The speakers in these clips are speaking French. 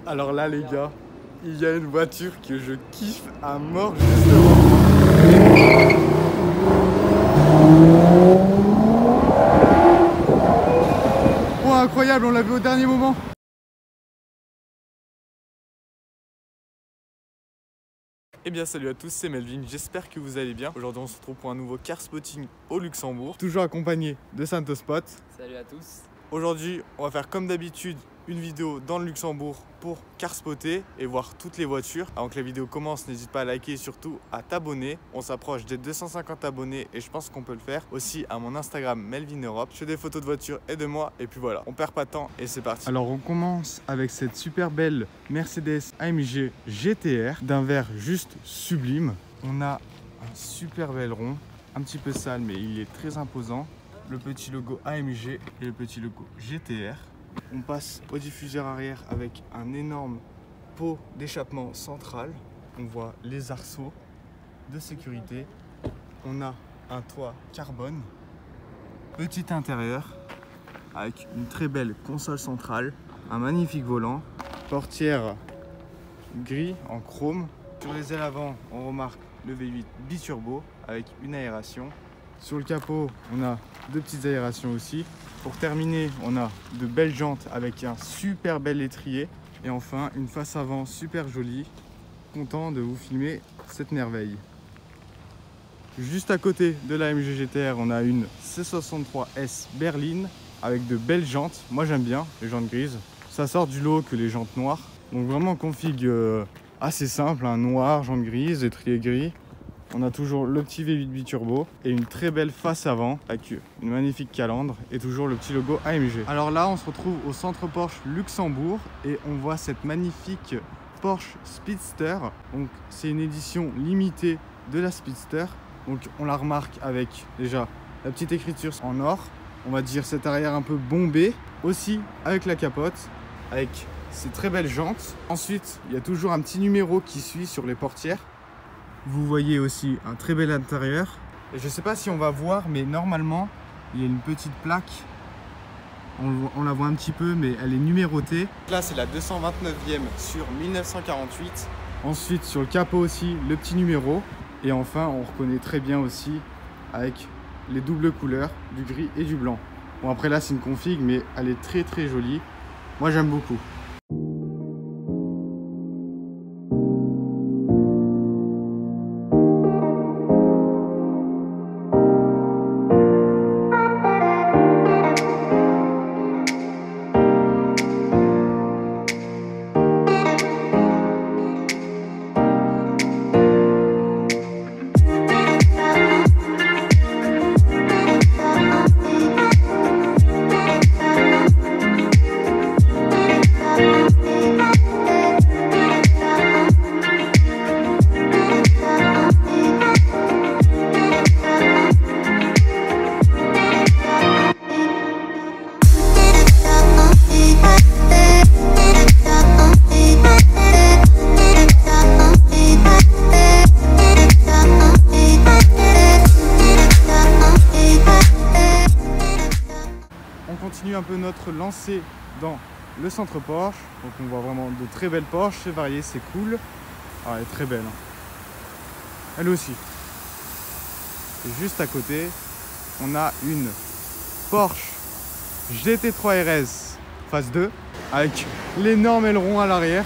Alors là les gars, il y a une voiture que je kiffe à mort justement. Oh incroyable, on l'a vu au dernier moment. Eh bien salut à tous, c'est Melvin, j'espère que vous allez bien. Aujourd'hui on se retrouve pour un nouveau car spotting au Luxembourg. Toujours accompagné de Santospot. Salut à tous. Aujourd'hui on va faire comme d'habitude une vidéo dans le Luxembourg pour car spotter et voir toutes les voitures. Avant que la vidéo commence, n'hésite pas à liker et surtout à t'abonner. On s'approche des 250 abonnés et je pense qu'on peut le faire. Aussi à mon Instagram Melvin Europe. Je fais des photos de voitures et de moi et puis voilà, on perd pas de temps et c'est parti. Alors on commence avec cette super belle Mercedes AMG GTR d'un vert juste sublime. On a un super bel rond, un petit peu sale mais il est très imposant. Le petit logo AMG et le petit logo GTR. On passe au diffuseur arrière avec un énorme pot d'échappement central. On voit les arceaux de sécurité. On a un toit carbone. Petit intérieur avec une très belle console centrale. Un magnifique volant. Portière gris en chrome. Sur les ailes avant, on remarque le V8 biturbo avec une aération. Sur le capot, on a deux petites aérations aussi. Pour terminer, on a de belles jantes avec un super bel étrier. Et enfin, une face avant super jolie. Content de vous filmer cette merveille. Juste à côté de la AMG GTR, on a une C63S berline avec de belles jantes. Moi j'aime bien les jantes grises. Ça sort du lot que les jantes noires. Donc vraiment config assez simple, hein, noir, jantes grises, étrier gris. On a toujours le petit V8 biturbo et une très belle face avant avec une magnifique calandre et toujours le petit logo AMG. Alors là, on se retrouve au centre Porsche Luxembourg et on voit cette magnifique Porsche Speedster. Donc c'est une édition limitée de la Speedster. Donc on la remarque avec déjà la petite écriture en or. On va dire cet arrière un peu bombé. Aussi avec la capote, avec ces très belles jantes. Ensuite, il y a toujours un petit numéro qui suit sur les portières. Vous voyez aussi un très bel intérieur. Et je ne sais pas si on va voir, mais normalement, il y a une petite plaque. On la voit un petit peu, mais elle est numérotée. Là, c'est la 229e sur 1948. Ensuite, sur le capot aussi, le petit numéro. Et enfin, on reconnaît très bien aussi avec les doubles couleurs, du gris et du blanc. Bon, après là, c'est une config, mais elle est très très jolie. Moi, j'aime beaucoup. Un peu notre lancée dans le centre Porsche. Donc on voit vraiment de très belles Porsche, c'est varié, c'est cool. Ah, elle est très belle, hein. Elle aussi. Et juste à côté, on a une Porsche GT3 RS phase 2 avec l'énorme aileron à l'arrière,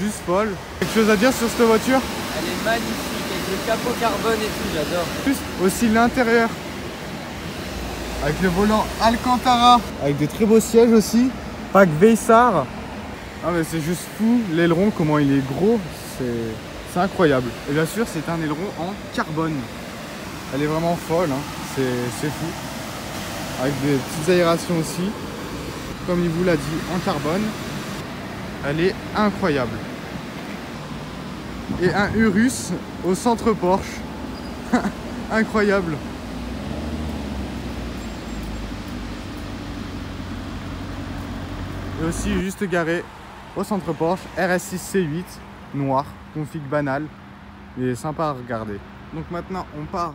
juste folle. Quelque chose à dire sur cette voiture? Elle est magnifique avec le capot carbone et tout, j'adore. Juste aussi l'intérieur. Avec le volant Alcantara, avec des très beaux sièges aussi. Pack Veissar. Ah mais c'est juste fou, l'aileron, comment il est gros, c'est incroyable. Et bien sûr, c'est un aileron en carbone. Elle est vraiment folle, hein. C'est fou. Avec des petites aérations aussi. Comme il vous l'a dit, en carbone. Elle est incroyable. Et un Urus au centre Porsche. Incroyable. Et aussi juste garé au centre Porsche RS6 C8 noir, config banal et sympa à regarder. Donc maintenant on part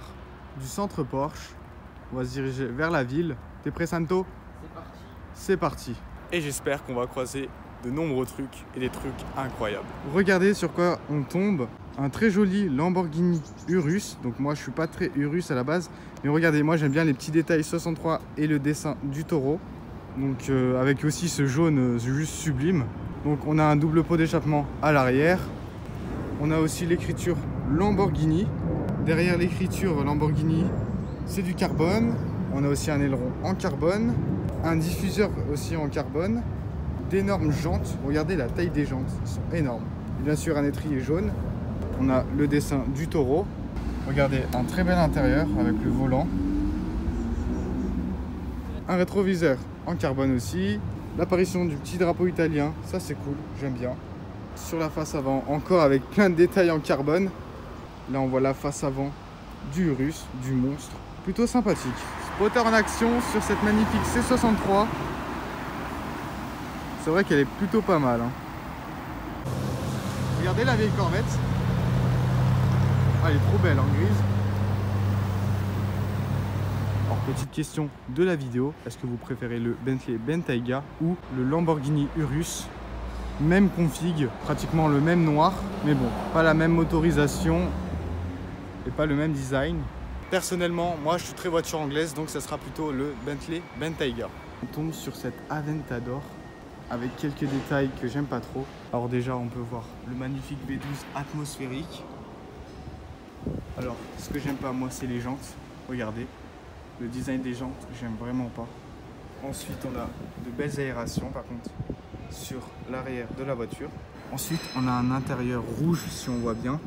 du centre Porsche, on va se diriger vers la ville. T'es prêt Santo? C'est parti. C'est parti. Et j'espère qu'on va croiser de nombreux trucs et des trucs incroyables. Regardez sur quoi on tombe. Un très joli Lamborghini Urus. Donc moi je suis pas très Urus à la base, mais regardez, moi j'aime bien les petits détails 63 et le dessin du taureau. Donc avec aussi ce jaune juste sublime. Donc on a un double pot d'échappement à l'arrière. On a aussi l'écriture Lamborghini. Derrière l'écriture Lamborghini, c'est du carbone. On a aussi un aileron en carbone, un diffuseur aussi en carbone, d'énormes jantes. Regardez la taille des jantes, elles sont énormes. Et bien sûr un étrier jaune. On a le dessin du taureau. Regardez, un très bel intérieur avec le volant. Un rétroviseur en carbone aussi. L'apparition du petit drapeau italien, ça c'est cool, j'aime bien. Sur la face avant, encore avec plein de détails en carbone. Là on voit la face avant du Urus, du monstre. Plutôt sympathique. Spotter en action sur cette magnifique C63. C'est vrai qu'elle est plutôt pas mal. Regardez la vieille Corvette. Ah, elle est trop belle en grise. Alors, petite question de la vidéo. Est-ce que vous préférez le Bentley Bentayga ou le Lamborghini Urus? Même config, pratiquement le même noir. Mais bon, pas la même motorisation et pas le même design. Personnellement, moi je suis très voiture anglaise, donc ça sera plutôt le Bentley Bentayga. On tombe sur cette Aventador avec quelques détails que j'aime pas trop. Alors déjà, on peut voir le magnifique V12 atmosphérique. Alors, ce que j'aime pas moi, c'est les jantes. Regardez, le design des jantes, j'aime vraiment pas. Ensuite, on a de belles aérations par contre sur l'arrière de la voiture. Ensuite, on a un intérieur rouge si on voit bien.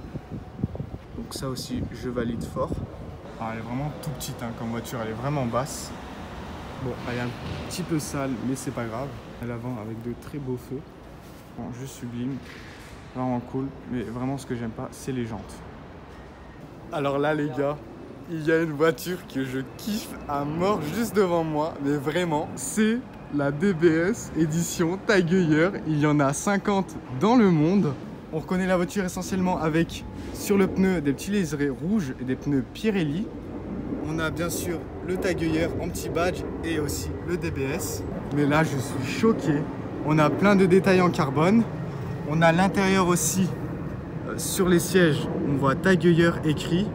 Donc ça aussi, je valide fort. Alors, elle est vraiment tout petite comme voiture, elle est vraiment basse. Bon, elle est un petit peu sale, mais c'est pas grave. À l'avant avec de très beaux feux. Bon, juste sublime, vraiment cool. Mais vraiment, ce que j'aime pas, c'est les jantes. Alors là, les gars, il y a une voiture que je kiffe à mort juste devant moi. Mais vraiment, c'est la DBS édition Tiger. Il y en a 50 dans le monde. On reconnaît la voiture essentiellement avec, sur le pneu, des petits liserés rouges et des pneus Pirelli. On a bien sûr le Tiger en petit badge et aussi le DBS. Mais là, je suis choqué. On a plein de détails en carbone. On a l'intérieur aussi. Sur les sièges, on voit Tiger écrit.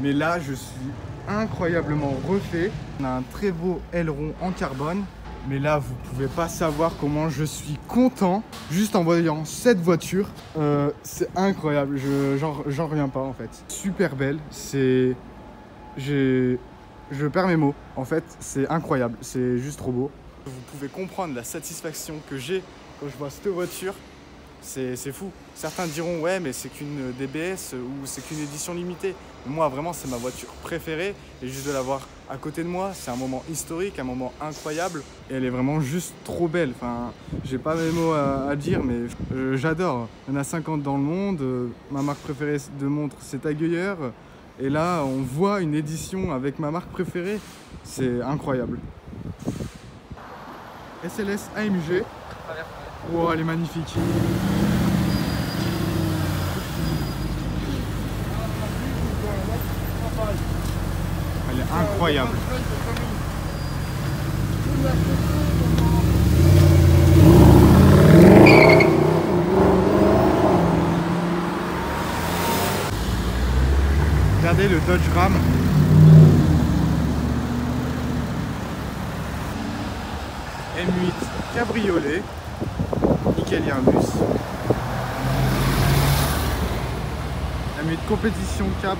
Mais là, je suis incroyablement refait. On a un très beau aileron en carbone. Mais là, vous pouvez pas savoir comment je suis content juste en voyant cette voiture. C'est incroyable, j'en reviens pas en fait. Super belle, je perds mes mots. En fait, c'est incroyable, c'est juste trop beau. Vous pouvez comprendre la satisfaction que j'ai quand je vois cette voiture. C'est fou. Certains diront ouais mais c'est qu'une DBS ou c'est qu'une édition limitée. Mais moi vraiment c'est ma voiture préférée et juste de la voir à côté de moi, c'est un moment historique, un moment incroyable et elle est vraiment juste trop belle. Enfin, j'ai pas mes mots à dire mais j'adore. Il y en a 50 dans le monde, ma marque préférée de montre c'est Tiger et là on voit une édition avec ma marque préférée, c'est incroyable. SLS AMG. Oh, elle est magnifique. Elle est incroyable. Regardez le Dodge Ram. M8 cabriolet. Nickel Airbus. La M8 compétition cab.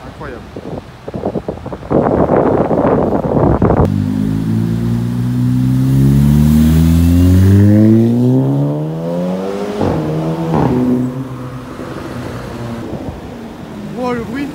Incroyable. Wow, le bruit.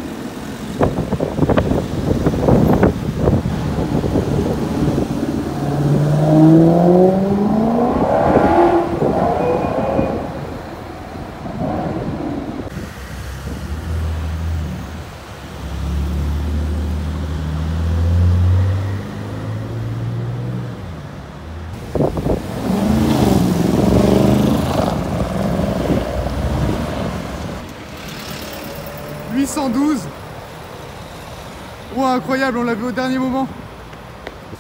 Wow, incroyable, on l'a vu au dernier moment.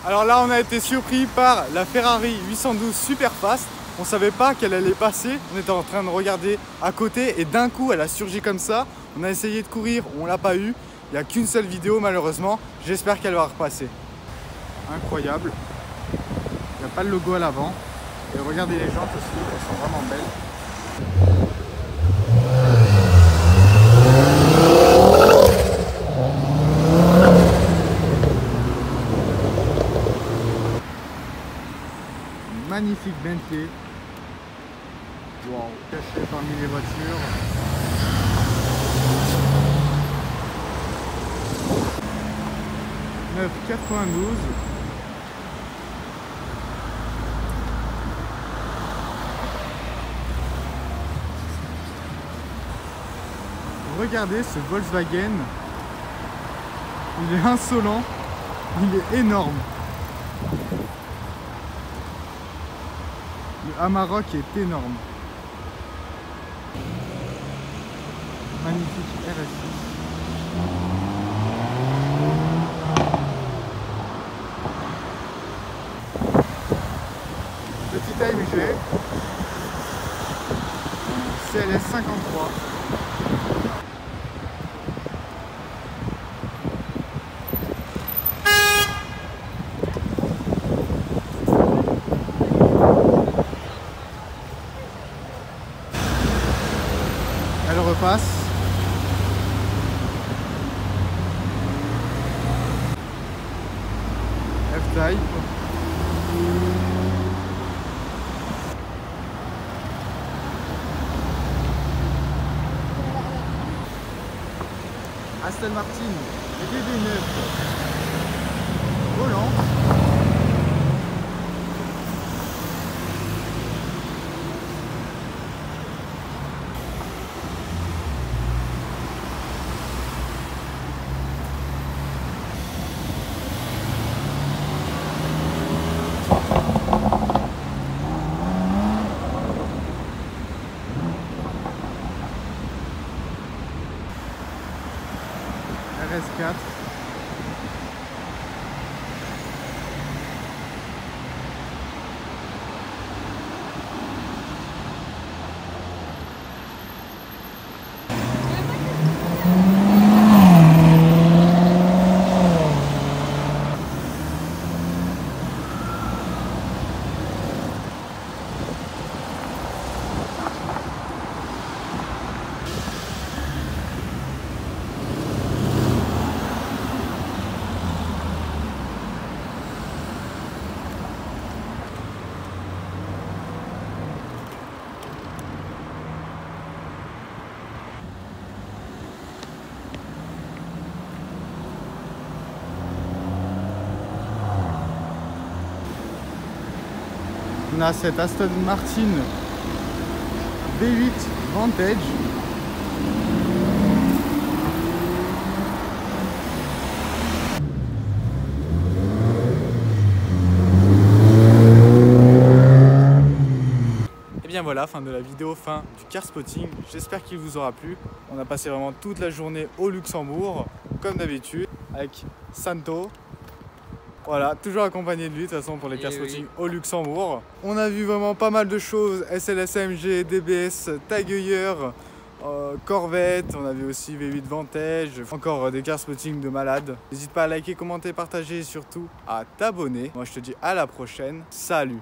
Alors là, on a été surpris par la Ferrari 812 Superfast. On savait pas qu'elle allait passer, on était en train de regarder à côté et d'un coup elle a surgi comme ça. On a essayé de courir, on l'a pas eu. Il n'y a qu'une seule vidéo malheureusement, j'espère qu'elle va repasser. Incroyable, il n'y a pas le logo à l'avant. Et regardez les jantes aussi, elles sont vraiment belles. Magnifique Bentley. Wow, caché parmi les voitures. Neuf 92. Regardez ce Volkswagen. Il est insolent. Il est énorme. Le Amarok est énorme. Magnifique RS6. Petit AMG. CLS 53. Elle repasse. F-Type. Aston Martin DB9. Volant. RS4. On a cette Aston Martin V8 Vantage. Et bien voilà, fin de la vidéo, fin du car spotting. J'espère qu'il vous aura plu. On a passé vraiment toute la journée au Luxembourg, comme d'habitude, avec Santo. Voilà, toujours accompagné de lui de toute façon pour les car spotting au Luxembourg. On a vu vraiment pas mal de choses, SLS AMG, DBS, Tag Heuer, Corvette, on a vu aussi V8 Vantage, encore des car spotting de malades. N'hésite pas à liker, commenter, partager et surtout à t'abonner. Moi je te dis à la prochaine, salut!